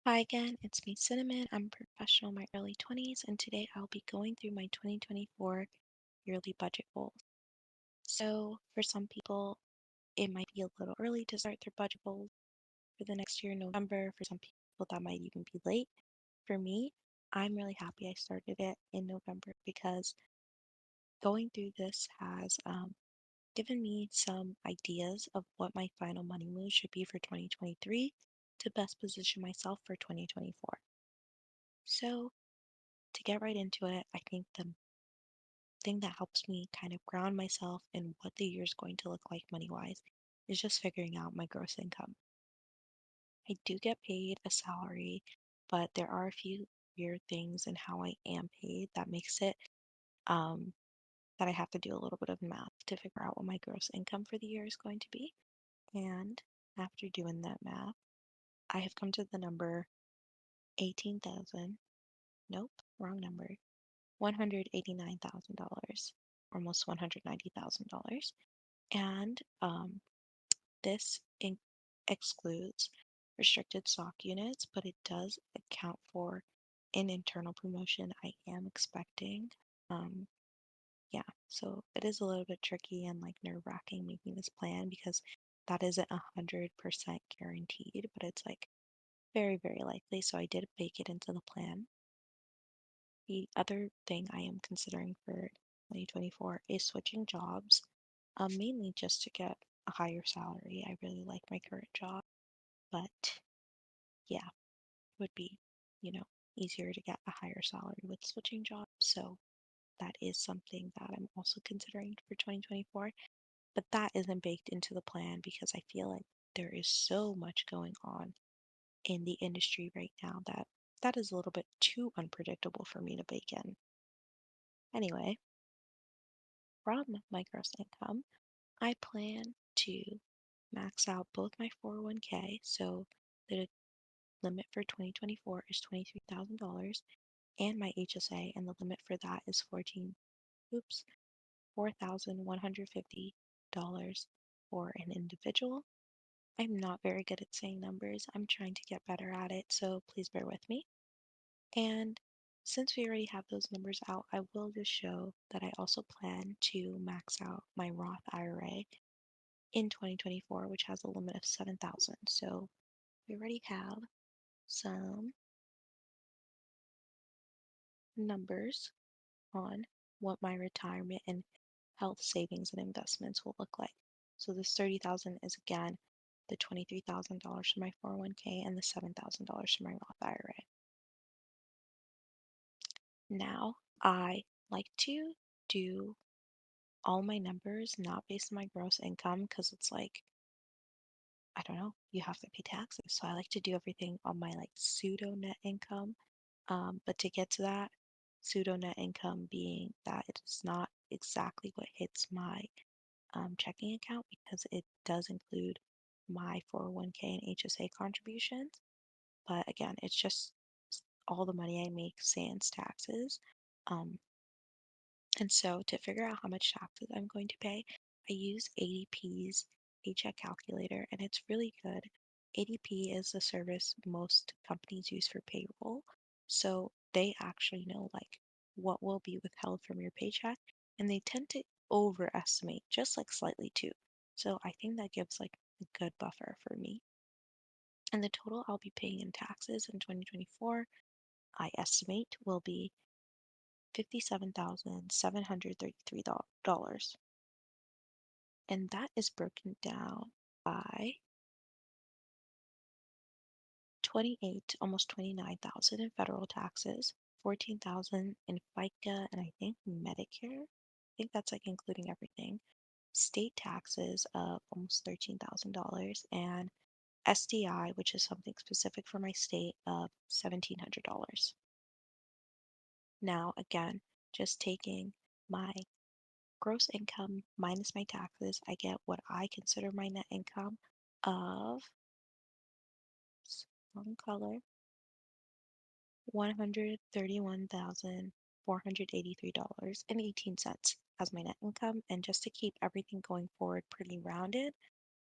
Hi again, it's me, Cinnamon. I'm a professional in my early 20s, and today I'll be going through my 2024 yearly budget goals. So, for some people, it might be a little early to start their budget goals for the next year in November. For some people, that might even be late. For me, I'm really happy I started it in November because going through this has given me some ideas of what my final money move should be for 2023 to best position myself for 2024. So, to get right into it, I think the thing that helps me kind of ground myself in what the year is going to look like money wise is just figuring out my gross income. I do get paid a salary, but there are a few weird things in how I am paid that makes it um, that I have to do a little bit of math to figure out what my gross income for the year is going to be. And after doing that math, I have come to the number 18,000. Nope, wrong number. $189,000, almost $190,000. And this excludes restricted stock units, but it does account for an internal promotion I am expecting. Um, yeah, so it is a little bit tricky and like nerve-wracking making this plan because that isn't 100% guaranteed, but it's like very, very likely. So I did bake it into the plan. The other thing I am considering for 2024 is switching jobs, mainly just to get a higher salary. I really like my current job, but yeah, would be, you know, easier to get a higher salary with switching jobs. So that is something that I'm also considering for 2024. But that isn't baked into the plan because I feel like there is so much going on in the industry right now that that is a little bit too unpredictable for me to bake in. Anyway, from my gross income, I plan to max out both my 401k. So the limit for 2024 is $23,000 and my HSA, and the limit for that is oops, $4,150 for an individual. I'm not very good at saying numbers. I'm trying to get better at it, so please bear with me. And since we already have those numbers out, I will just show that I also plan to max out my Roth IRA in 2024, which has a limit of 7,000. So we already have some numbers on what my retirement and health savings and investments will look like. So this 30,000 is again the $23,000 from my 401k and the $7,000 from my Roth IRA. Now I like to do all my numbers not based on my gross income because it's like I don't know, you have to pay taxes. So I like to do everything on my like pseudo net income. But to get to that, pseudo net income being that it is not exactly what hits my checking account because it does include my 401k and HSA contributions. But again, it's just all the money I make sans taxes. Um, and so to figure out how much taxes I'm going to pay, I use ADP's paycheck calculator, and it's really good. ADP is the service most companies use for payroll. So they actually know like what will be withheld from your paycheck, and they tend to overestimate just like slightly too. So I think that gives like a good buffer for me. And the total I'll be paying in taxes in 2024, I estimate will be $57,733. And that is broken down by 28, almost 29,000 in federal taxes, 14,000 in FICA, and I think Medicare. I think that's like including everything. State taxes of almost $13,000 and SDI, which is something specific for my state, of $1,700. Now, again, just taking my gross income minus my taxes, I get what I consider my net income of wrong color, $131,483.18 as my net income. And just to keep everything going forward pretty rounded,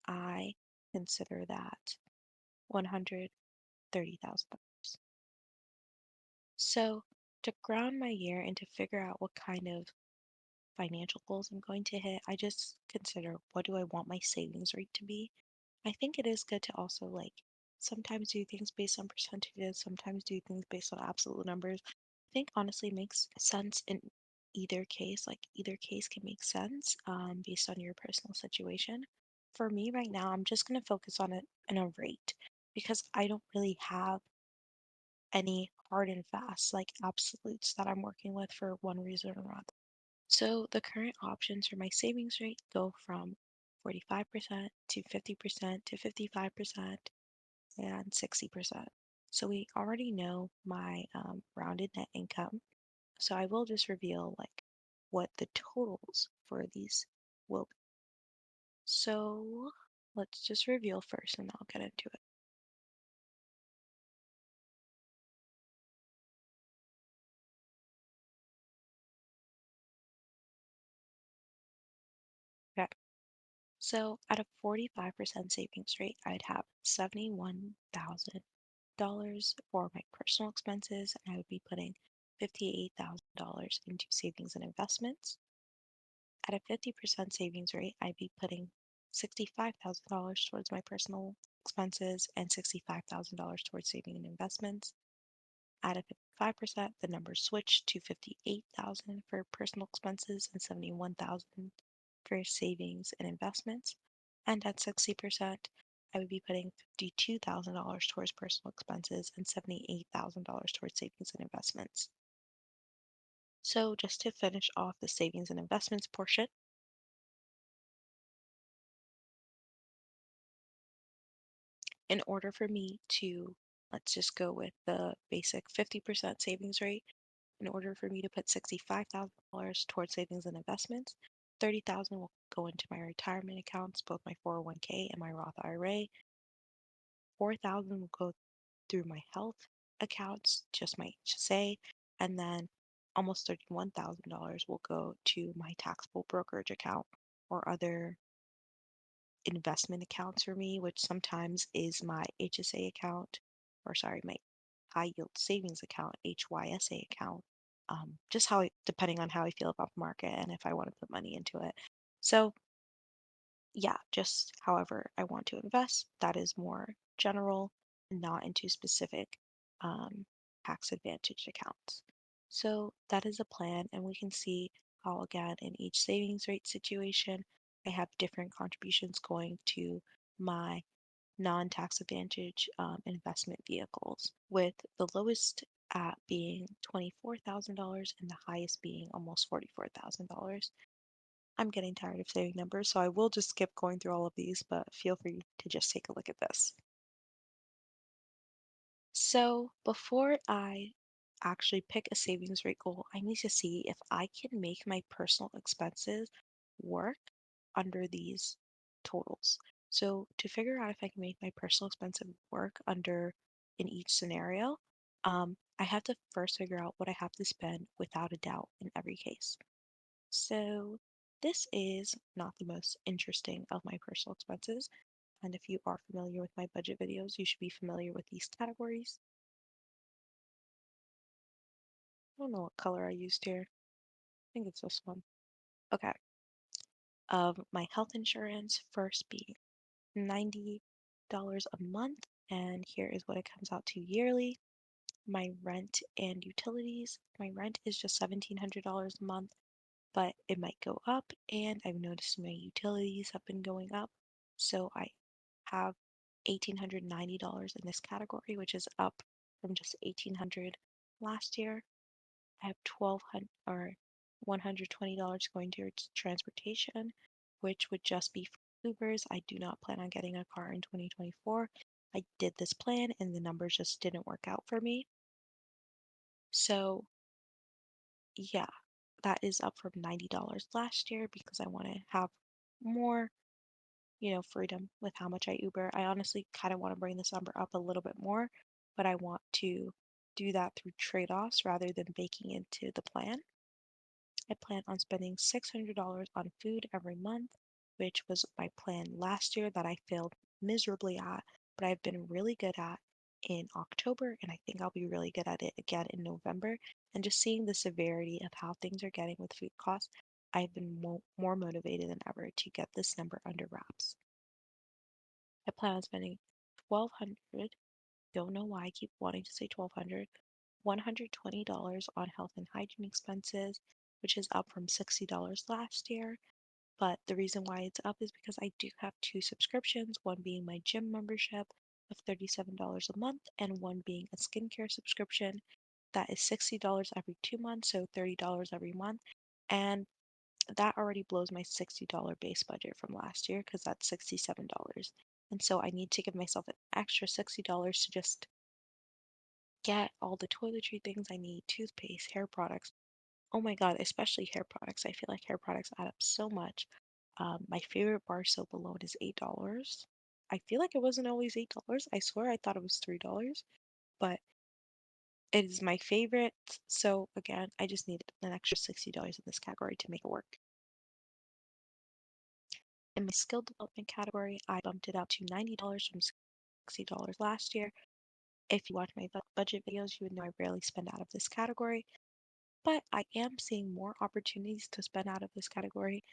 I consider that $30,000. So, to ground my year and to figure out what kind of financial goals I'm going to hit, I just consider what do I want my savings rate to be. I think it is good to also like sometimes do things based on percentages, sometimes do things based on absolute numbers. I think honestly it makes sense in either case. Like either case can make sense based on your personal situation. For me right now, I'm just going to focus on it in a rate because I don't really have any hard and fast like absolutes that I'm working with for one reason or another. So the current options for my savings rate go from 45% to 50% to 55% and 60%. So we already know my rounded net income. So I will just reveal like what the totals for these will be. So let's just reveal first and I'll get into it. Okay. So at a 45% savings rate, I'd have $71,000 for my personal expenses, and I would be putting $58,000 into savings and investments. At a 50% savings rate, I'd be putting $65,000 towards my personal expenses and $65,000 towards saving and investments. At a 55%, the numbers switch to 58,000 for personal expenses and 71,000 for savings and investments. And at 60%, I would be putting $52,000 towards personal expenses and $78,000 towards savings and investments. So just to finish off the savings and investments portion, in order for me to, let's just go with the basic 50% savings rate, in order for me to put $65,000 towards savings and investments, 30,000 will go into my retirement accounts, both my 401k and my Roth IRA. 4,000 will go through my health accounts, just my HSA, and then almost $31,000 will go to my taxable brokerage account or other investment accounts for me, which sometimes is my HSA account, or sorry, my high yield savings account, HYSA account. Just how, depending on how I feel about the market and if I want to put money into it. So, yeah, just however I want to invest, that is more general and not into specific um, tax advantage accounts. So, that is a plan, and we can see how, again, in each savings rate situation, I have different contributions going to my non-tax advantage investment vehicles, with the lowest at being $24,000 and the highest being almost $44,000. I'm getting tired of saying numbers, so I will just skip going through all of these, but feel free to just take a look at this. So before I actually pick a savings rate goal, I need to see if I can make my personal expenses work under these totals. So to figure out if I can make my personal expenses work under in each scenario, I have to first figure out what I have to spend without a doubt in every case. So this is not the most interesting of my personal expenses. And if you are familiar with my budget videos, you should be familiar with these categories. I don't know what color I used here. I think it's this one. Okay. Of my health insurance, first being $90 a month. And here is what it comes out to yearly. My rent and utilities. My rent is just $1,700 a month, but it might go up. And I've noticed my utilities have been going up. So I have $1,890 in this category, which is up from just $1,800 last year. I have 1,200 or $120 going towards transportation, which would just be for Ubers. I do not plan on getting a car in 2024. I did this plan and the numbers just didn't work out for me. So, yeah, that is up from $90 last year because I want to have more, freedom with how much I Uber. I honestly kind of want to bring this number up a little bit more, but I want to do that through trade-offs rather than baking into the plan. I plan on spending $600 on food every month, which was my plan last year that I failed miserably at, but I've been really good at. in October, and I think I'll be really good at it again in November. And just seeing the severity of how things are getting with food costs, I've been more motivated than ever to get this number under wraps. I plan on spending 1200, don't know why I keep wanting to say 1200, $120 on health and hygiene expenses, which is up from $60 last year. But the reason why it's up is because I do have two subscriptions, one being my gym membership of $37 a month, and one being a skincare subscription that is $60 every 2 months, so $30 every month. And that already blows my $60 base budget from last year because that's $67. And so I need to give myself an extra $60 to just get all the toiletry things I need, toothpaste, hair products. Oh my God, especially hair products. I feel like hair products add up so much. My favorite bar soap alone is $8. I feel like it wasn't always $8. I swear I thought it was $3, but it is my favorite. So again, I just need an extra $60 in this category to make it work. In my skill development category, I bumped it up to $90 from $60 last year. If you watch my budget videos, you would know I rarely spend out of this category, but I am seeing more opportunities to spend out of this category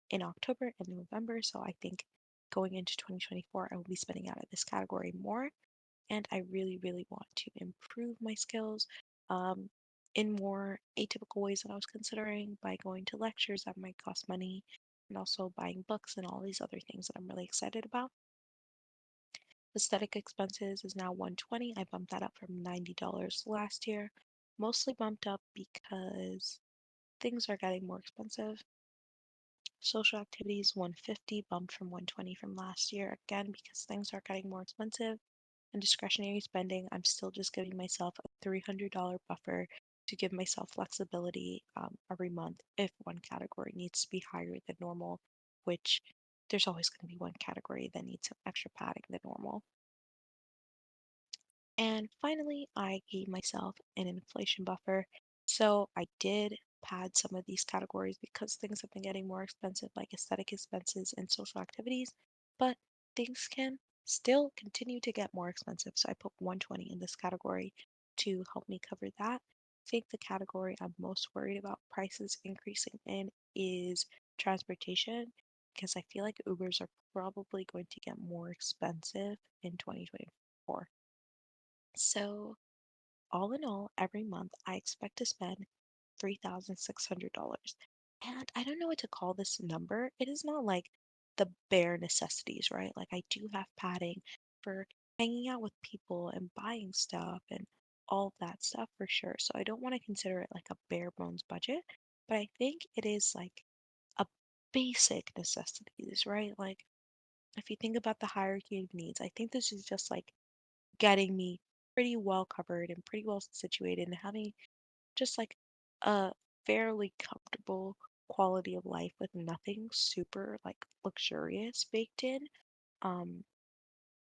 in October and November. So I think going into 2024, I will be spending out of this category more. And I really, really want to improve my skills um, in more atypical ways that I was considering by going to lectures that might cost money and also buying books and all these other things that I'm really excited about. Aesthetic expenses is now 120. I bumped that up from $90 last year. Mostly bumped up because things are getting more expensive. Social activities 150, bumped from 120 from last year, again because things are getting more expensive. And discretionary spending, I'm still just giving myself a $300 buffer to give myself flexibility every month if one category needs to be higher than normal, which there's always going to be one category that needs some extra padding than normal. And finally, I gave myself an inflation buffer. So I did pad some of these categories because things have been getting more expensive, like aesthetic expenses and social activities, but things can still continue to get more expensive. So I put 120 in this category to help me cover that. I think the category I'm most worried about prices increasing in is transportation because I feel like Ubers are probably going to get more expensive in 2024. So, all in all, every month I expect to spend $3,600. And I don't know what to call this number. It is not like the bare necessities, right? Like, I do have padding for hanging out with people and buying stuff and all of that stuff for sure. So, I don't want to consider it like a bare bones budget, but I think it is like a basic necessities, right? Like, if you think about the hierarchy of needs, I think this is just like getting me pretty well covered and pretty well situated and having just like a fairly comfortable quality of life with nothing super like luxurious baked in. Um,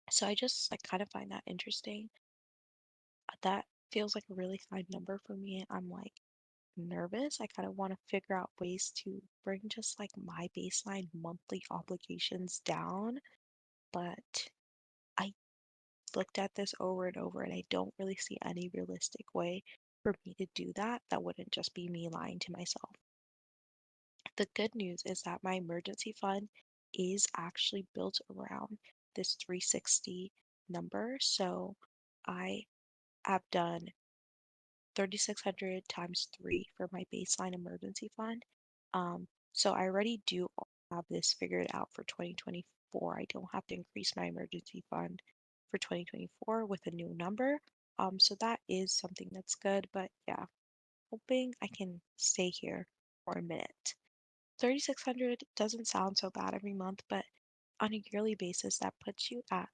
so I just like kind of find that interesting. That feels like a really high number for me. I'm like nervous. I kind of want to figure out ways to bring just like my baseline monthly obligations down, but I looked at this over and over, and I don't really see any realistic way for me to do that that wouldn't just be me lying to myself. The good news is that my emergency fund is actually built around this 360 number. So I have done 3,600 times three for my baseline emergency fund. So I already do have this figured out for 2024. I don't have to increase my emergency fund for 2024 with a new number. So that is something that's good, but yeah, hoping I can stay here for a minute. 3,600 doesn't sound so bad every month, but on a yearly basis, that puts you at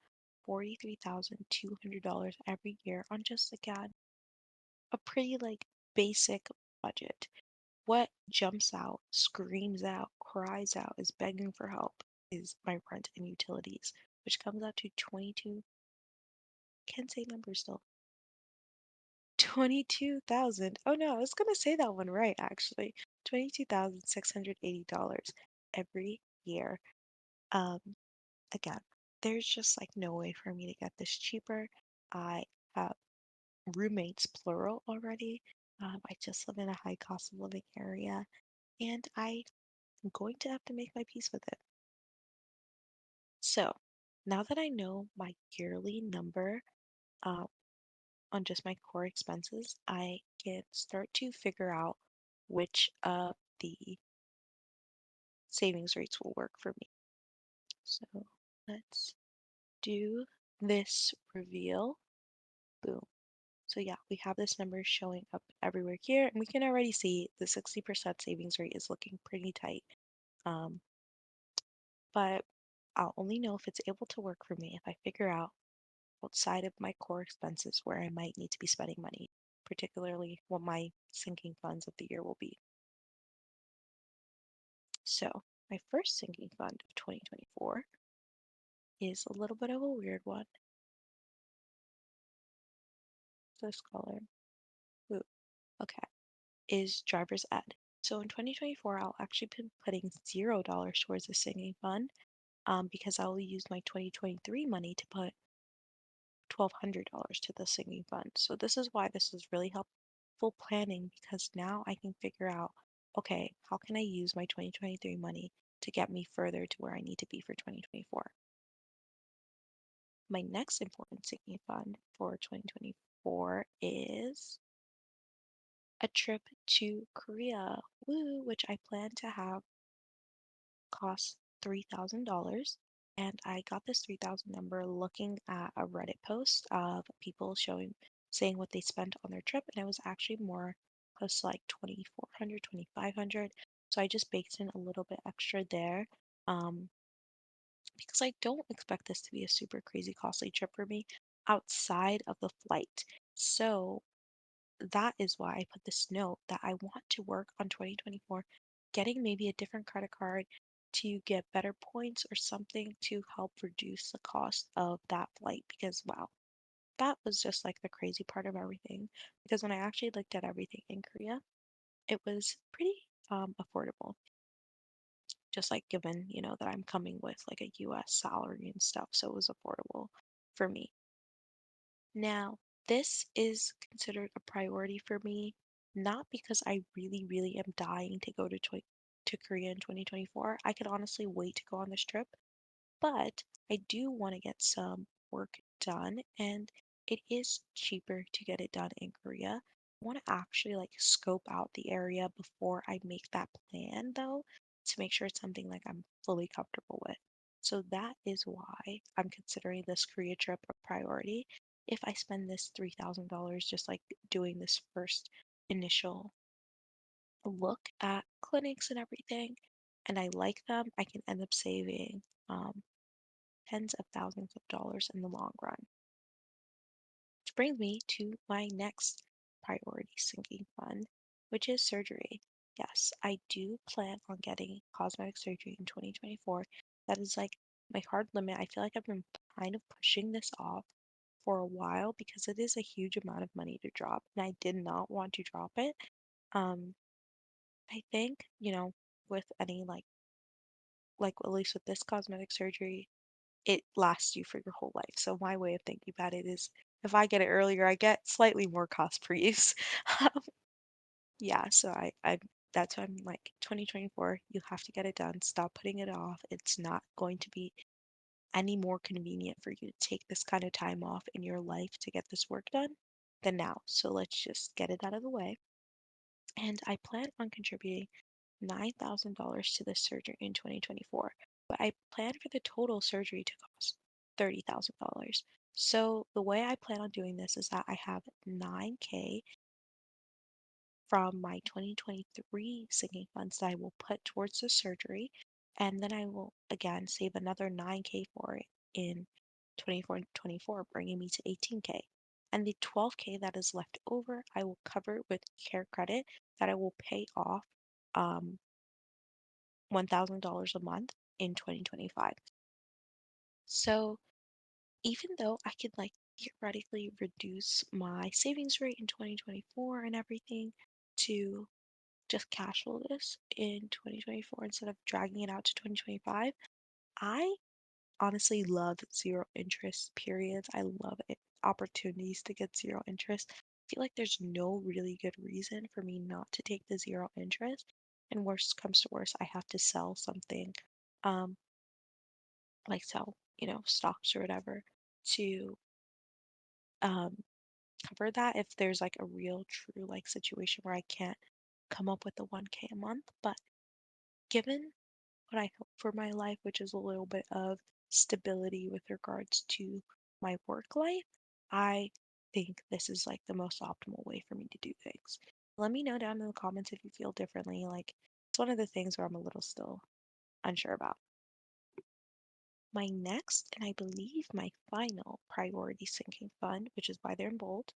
$43,200 every year on just again a pretty like basic budget. What jumps out, screams out, cries out, is begging for help is my rent and utilities, which comes out to 22, can't say numbers still. 22,000. Oh no, I was gonna say that one right actually. $22,680 every year. Um, Again, there's just like no way for me to get this cheaper. I have roommates, plural, already. I just live in a high cost of living area, and I'm going to have to make my peace with it. So now that I know my yearly number uh, on just my core expenses, I can start to figure out which of the savings rates will work for me. So let's do this reveal. Boom. So yeah, we have this number showing up everywhere here, and we can already see the 60% savings rate is looking pretty tight. Um, but I'll only know if it's able to work for me if I figure out outside of my core expenses where I might need to be spending money, particularly what my sinking funds of the year will be. So my first sinking fund of 2024 is a little bit of a weird one. This color, ooh, okay, is driver's ed. So in 2024, I'll actually be putting $0 towards the sinking fund because I will use my 2023 money to put $1,200 to the sinking fund. So this is why this is really helpful planning because now I can figure out, okay, how can I use my 2023 money to get me further to where I need to be for 2024? My next important sinking fund for 2024 is a trip to Korea, woo, which I plan to have cost $3,000. And I got this 3,000 number looking at a Reddit post of people saying what they spent on their trip. And it was actually more close to like 2,400, 2,500. So I just baked in a little bit extra there um, because I don't expect this to be a super crazy costly trip for me outside of the flight. So that is why I put this note that I want to work on 2024, getting maybe a different credit card to get better points or something to help reduce the cost of that flight. Because, wow, that was just like the crazy part of everything. Because when I actually looked at everything in Korea, it was pretty affordable. Just like given, that I'm coming with like a US salary and stuff. So it was affordable for me. Now, this is considered a priority for me, not because I really, really am dying to go to Korea in 2024. I could honestly wait to go on this trip, but I do want to get some work done, and it is cheaper to get it done in Korea. I want to actually like scope out the area before I make that plan, though, to make sure it's something like I'm fully comfortable with. So that is why I'm considering this Korea trip a priority. If I spend this $3,000 just like doing this first initial look at clinics and everything, and I like them, I can end up saving um, tens of thousands of dollars in the long run. Which brings me to my next priority sinking fund, which is surgery. Yes, I do plan on getting cosmetic surgery in 2024. That is like my hard limit. I feel like I've been kind of pushing this off for a while because it is a huge amount of money to drop, and I did not want to drop it. Um, I think, with any like at least with this cosmetic surgery, it lasts you for your whole life. So my way of thinking about it is if I get it earlier, I get slightly more cost per use. Yeah, so I that's why I'm like 2024, you have to get it done. Stop putting it off. It's not going to be any more convenient for you to take this kind of time off in your life to get this work done than now. So let's just get it out of the way. And I plan on contributing $9,000 to this surgery in 2024, but I plan for the total surgery to cost $30,000. So the way I plan on doing this is that I have 9K from my 2023 sinking funds that I will put towards the surgery, and then I will again save another 9K for it in 24, bringing me to 18K. And the 12K that is left over, I will cover with care credit that I will pay off um, $1,000 a month in 2025. So even though I could like theoretically reduce my savings rate in 2024 and everything to just cash flow this in 2024 instead of dragging it out to 2025, I honestly love zero interest periods. I love it. opportunities to get zero interest, I feel like there's no really good reason for me not to take the zero interest. And worst comes to worst, I have to sell something, um, like sell, stocks or whatever to um cover that if there's like a real true like situation where I can't come up with the 1K a month. But given what I hope for my life, which is a little bit of stability with regards to my work life, I think this is like the most optimal way for me to do things. Let me know down in the comments if you feel differently. Like, it's one of the things where I'm a little still unsure about. My next, and I believe my final priority sinking fund, which is why they're in bold,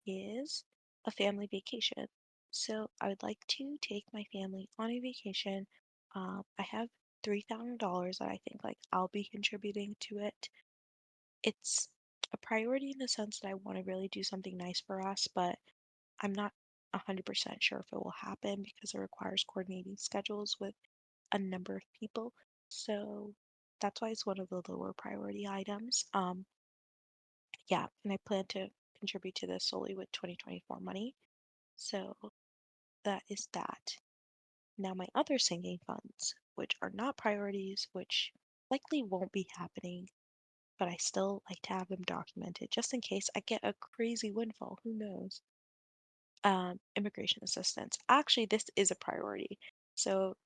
is a family vacation. So I would like to take my family on a vacation. I have $3,000 that I think like I'll be contributing to it. It's a priority in the sense that I want to really do something nice for us, but I'm not 100% sure if it will happen because it requires coordinating schedules with a number of people. So that's why it's one of the lower priority items. Yeah, and I plan to contribute to this solely with 2024 money. So that is that. Now, my other sinking funds, which are not priorities, which likely won't be happening, but I still like to have them documented just in case I get a crazy windfall. Who knows? Immigration assistance. Actually, this is a priority. So,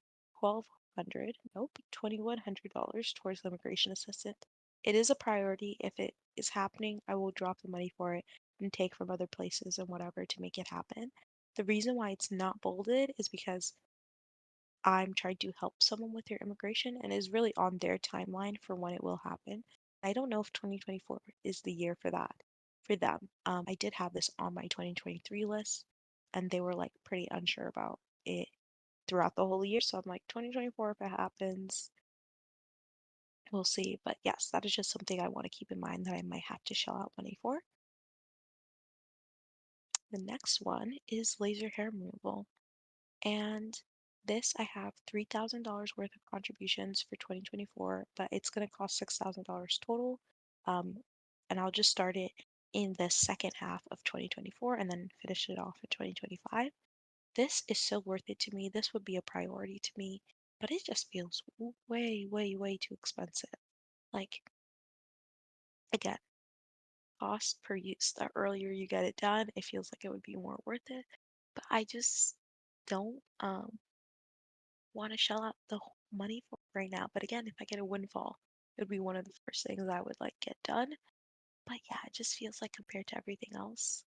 1,200, nope, $2,100 towards the immigration assistant. It is a priority. If it is happening, I will drop the money for it and take from other places and whatever to make it happen. The reason why it's not bolded is because I'm trying to help someone with their immigration and is really on their timeline for when it will happen. I don't know if 2024 is the year for that for them. I did have this on my 2023 list, and they were like pretty unsure about it throughout the whole year. So I'm like, 2024, if it happens, we'll see. But yes, that is just something I want to keep in mind that I might have to shell out money for. The next one is laser hair removal. And this, I have $3,000 worth of contributions for 2024, but it's going to cost $6,000 total. Um, and I'll just start it in the second half of 2024 and then finish it off in 2025. This is so worth it to me. This would be a priority to me, but it just feels way, way, way too expensive. Like, again, cost per use. The earlier you get it done, it feels like it would be more worth it. But I just don't want to shell out the money for right now. But again, if I get a windfall, it would be one of the first things I would like get done. But yeah, it just feels like compared to everything else,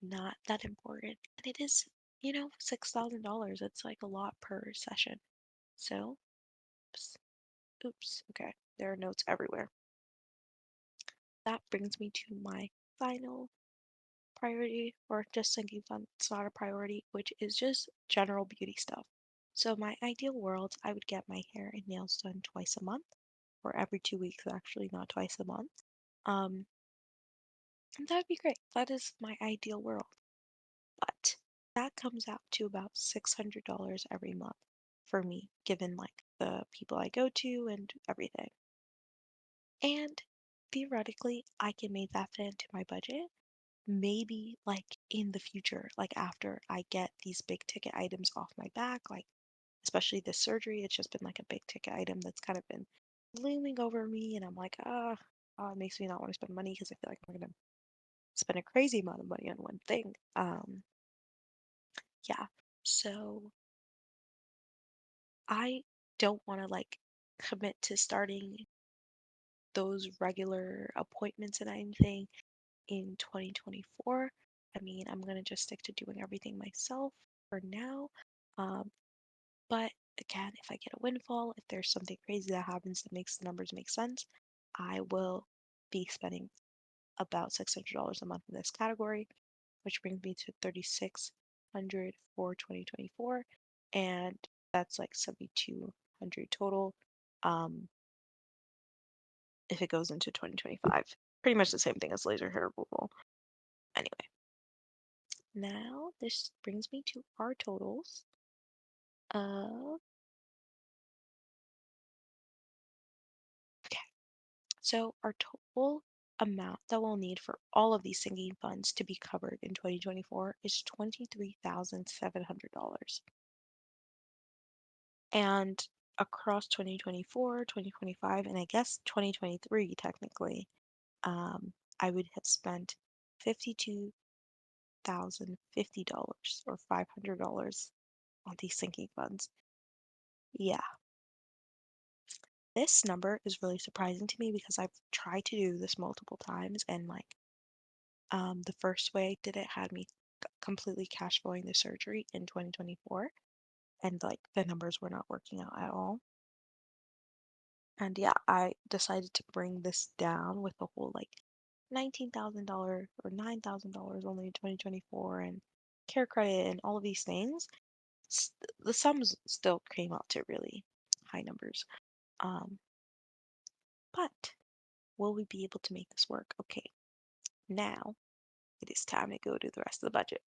not that important. And it is, $6,000. It's like a lot per session. So, oops, oops, okay. There are notes everywhere. That brings me to my final priority, or just sinking fund. It's not a priority, which is just general beauty stuff. So, my ideal world, I would get my hair and nails done twice a month, or every 2 weeks, actually, not twice a month. Um, and that would be great. That is my ideal world. But that comes out to about $600 every month for me, given like the people I go to and everything. And theoretically, I can make that fit into my budget. Maybe like in the future, like after I get these big ticket items off my back, like especially this surgery, it's just been like a big ticket item that's kind of been looming over me, and I'm like, it makes me not want to spend money because I feel like I'm gonna spend a crazy amount of money on one thing. Yeah. So I don't want to like commit to starting those regular appointments and anything in 2024. I mean, I'm gonna just stick to doing everything myself for now. Um, but again, if I get a windfall, if there's something crazy that happens that makes the numbers make sense, I will be spending about $600 a month in this category, which brings me to 3,600 for 2024, and that's like 7,200 total. Um, if it goes into 2025, pretty much the same thing as laser hair removal. Anyway, now this brings me to our totals of, okay, so our total amount that we'll need for all of these sinking funds to be covered in 2024 is $23,700. And across 2024, 2025, and I guess 2023 technically, I would have spent $52,050 or $500 on these sinking funds. Yeah, this number is really surprising to me because I've tried to do this multiple times and like the first way I did it had me completely cash flowing the surgery in 2024 and like the numbers were not working out at all. And yeah, I decided to bring this down with the whole like $19,000 or $9,000 only in 2024 and care credit and all of these things. The sums still came out to really high numbers. Um, but will we be able to make this work? Okay, now it is time to go to the rest of the budget.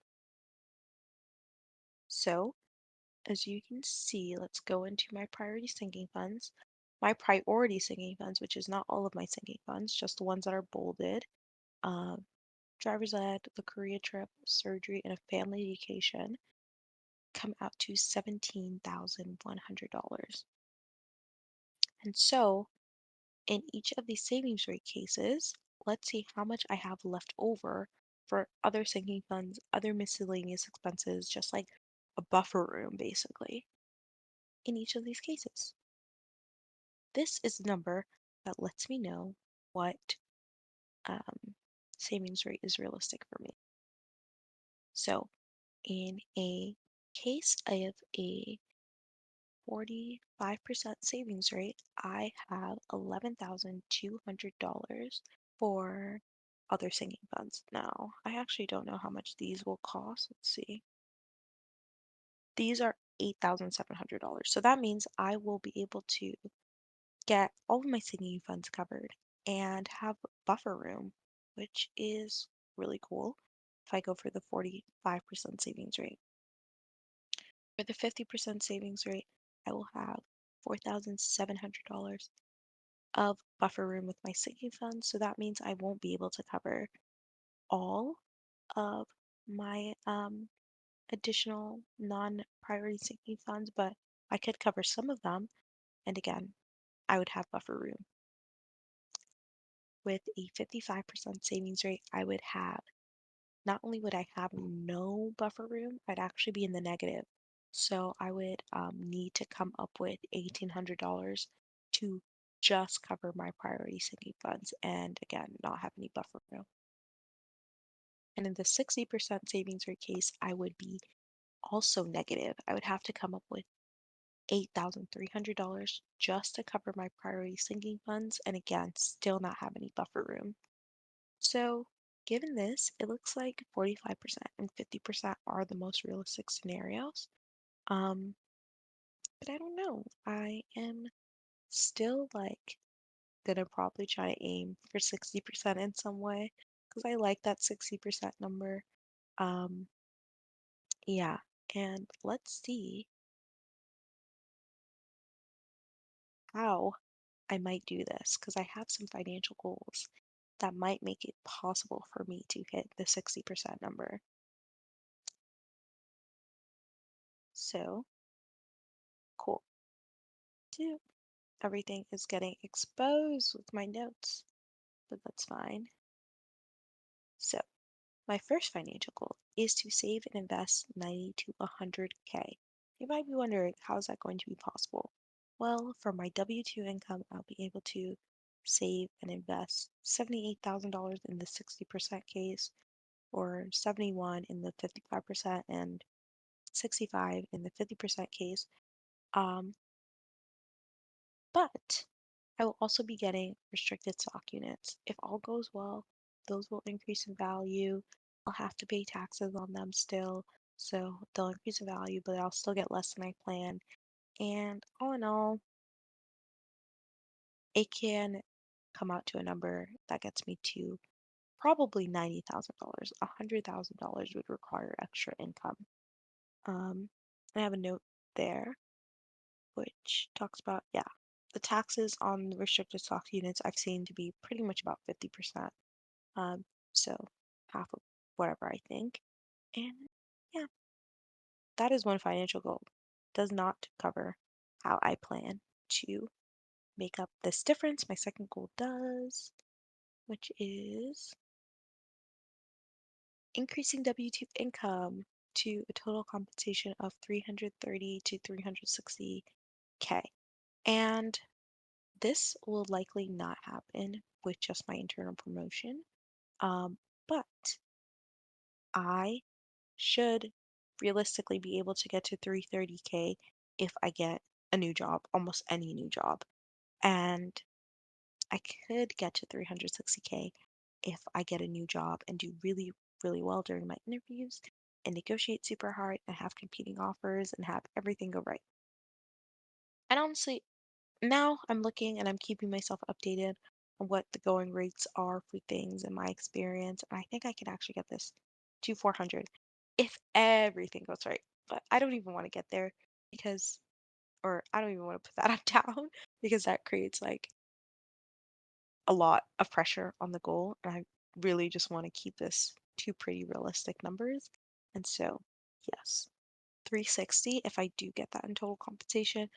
So, as you can see, let's go into my priority sinking funds. My priority sinking funds, which is not all of my sinking funds, just the ones that are bolded. Um, driver's ed, the Korea trip, surgery, and a family vacation come out to $17,100. And so, in each of these savings rate cases, let's see how much I have left over for other sinking funds, other miscellaneous expenses, just like a buffer room, basically, in each of these cases. This is the number that lets me know what um, savings rate is realistic for me. So, in a case of a 45% savings rate, I have $11,200 for other sinking funds. Now, I actually don't know how much these will cost. Let's see. These are $8,700. So that means I will be able to get all of my sinking funds covered and have buffer room, which is really cool if I go for the 45% savings rate. For the 50% savings rate, I will have $4,700 of buffer room with my sinking funds. So that means I won't be able to cover all of my additional non-priority sinking funds, but I could cover some of them. And again, I would have buffer room. With a 55% savings rate, I would have, not only would I have no buffer room, I'd actually be in the negative. So I would need to come up with $1,800 to just cover my priority sinking funds and again, not have any buffer room. And in the 60% savings rate case, I would be also negative. I would have to come up with $8,300 just to cover my priority sinking funds and again, still not have any buffer room. So, given this, it looks like 45% and 50% are the most realistic scenarios. Um, but I don't know. I am still like gonna probably try to aim for 60% in some way because I like that 60% number. Um, yeah, and let's see how I might do this because I have some financial goals that might make it possible for me to hit the 60% number. So, cool. Two. Everything is getting exposed with my notes, but that's fine. So, my first financial goal is to save and invest 90 to 100K. You might be wondering, how is that going to be possible? Well, from my W-2 income, I'll be able to save and invest $78,000 in the 60% case, or 71 in the 55% and 65 in the 50% case. Um, but I will also be getting restricted stock units. If all goes well, those will increase in value. I'll have to pay taxes on them still, so they'll increase in value, but I'll still get less than I planned. And all in all, it can come out to a number that gets me to probably $90,000. $100,000 would require extra income. I have a note there which talks about, yeah, the taxes on the restricted stock units I've seen to be pretty much about 50%. Um, so half of whatever I think. And yeah, that is one financial goal. Does not cover how I plan to make up this difference. My second goal does, which is increasing W-2 income to a total compensation of 330 to 360K. And this will likely not happen with just my internal promotion. But I should realistically be able to get to 330K if I get a new job, almost any new job. And I could get to 360K if I get a new job and do really, really well during my interviews and negotiate super hard and have competing offers and have everything go right. And honestly, now I'm looking and I'm keeping myself updated on what the going rates are for things in my experience. And I think I can actually get this to 400 if everything goes right. But I don't even want to get there because, or I don't even want to put that down because that creates like a lot of pressure on the goal. And I really just want to keep this to pretty realistic numbers. And so, yes, 360 if I do get that in total compensation.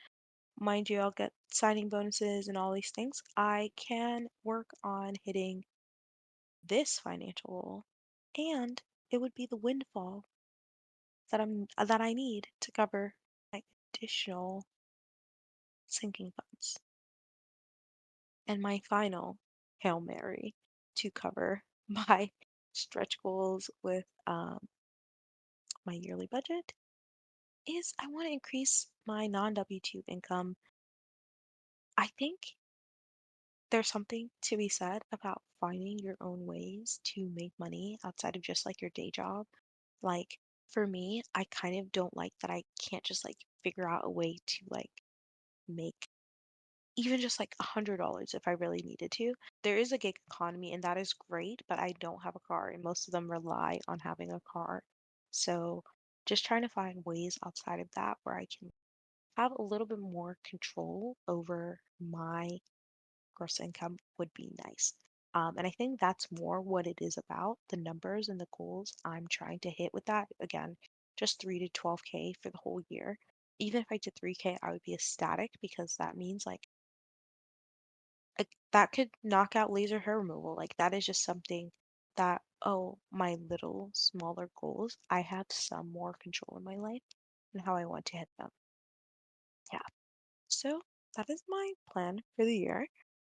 Mind you, I'll get signing bonuses and all these things. I can work on hitting this financial goal, and it would be the windfall that I need to cover my additional sinking funds. And my final Hail Mary to cover my stretch goals with my yearly budget is I want to increase my non W-2 income. I think there's something to be said about finding your own ways to make money outside of just like your day job. Like for me, I kind of don't like that I can't just like figure out a way to like make even just like $100 if I really needed to. There is a gig economy and that is great, but I don't have a car and most of them rely on having a car. So just trying to find ways outside of that where I can have a little bit more control over my gross income would be nice. And I think that's more what it is about the numbers and the goals I'm trying to hit with that. Again, just 3 to 12K for the whole year. Even if I did 3K, I would be ecstatic because that means like that could knock out laser hair removal. Like that is just something that, oh, my little smaller goals, I have some more control in my life and how I want to hit them. Yeah. So that is my plan for the year.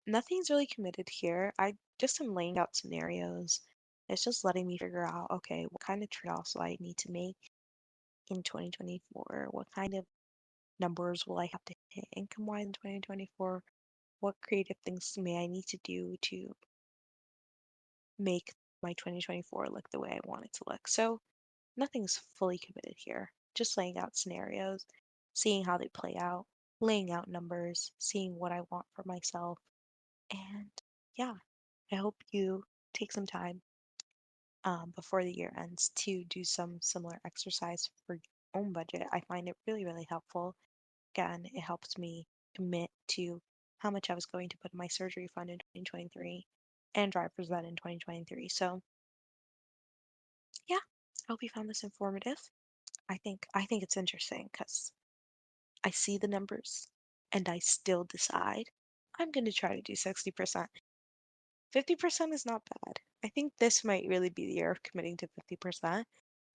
Nothing's really committed here. I just am laying out scenarios. It's just letting me figure out, okay, what kind of trade-offs do I need to make in 2024? What kind of numbers will I have to hit income-wise in 2024? What creative things may I need to do to make my 2024 look the way I want it to look? So nothing's fully committed here. Just laying out scenarios, seeing how they play out, laying out numbers, seeing what I want for myself. And yeah, I hope you take some time before the year ends to do some similar exercise for your own budget. I find it really, really helpful. Again, it helps me commit to how much I was going to put in my surgery fund in 2023 and driver's ed in 2023. So yeah, I hope you found this informative. I think it's interesting because I see the numbers and I still decide I'm going to try to do 60%. 50% is not bad. I think this might really be the year of committing to 50%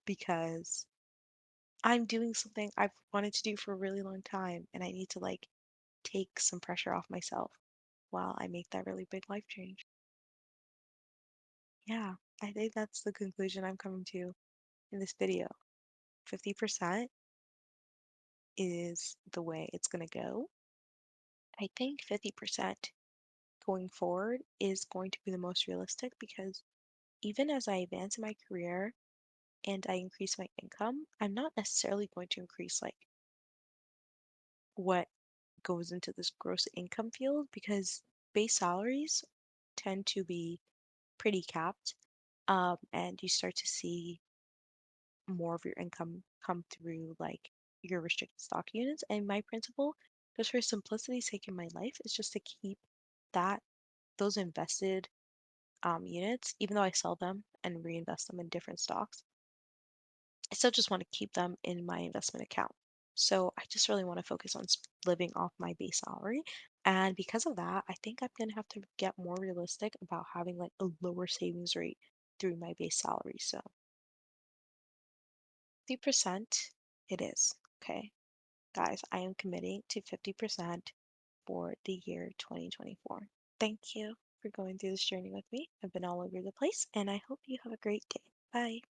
because I'm doing something I've wanted to do for a really long time and I need to like take some pressure off myself while I make that really big life change. Yeah, I think that's the conclusion I'm coming to in this video. 50% is the way it's going to go. I think 50% going forward is going to be the most realistic because even as I advance in my career and I increase my income, I'm not necessarily going to increase like what goes into this gross income field because base salaries tend to be pretty capped. And you start to see more of your income come through like your restricted stock units. And my principal Because for simplicity's sake in my life, it's just to keep that those invested units, even though I sell them and reinvest them in different stocks, I still just want to keep them in my investment account. So I just really want to focus on living off my base salary. And because of that, I think I'm going to have to get more realistic about having like a lower savings rate through my base salary. So 50% it is. Okay. Guys, I am committing to 50% for the year 2024. Thank you for going through this journey with me. I've been all over the place, and I hope you have a great day. Bye.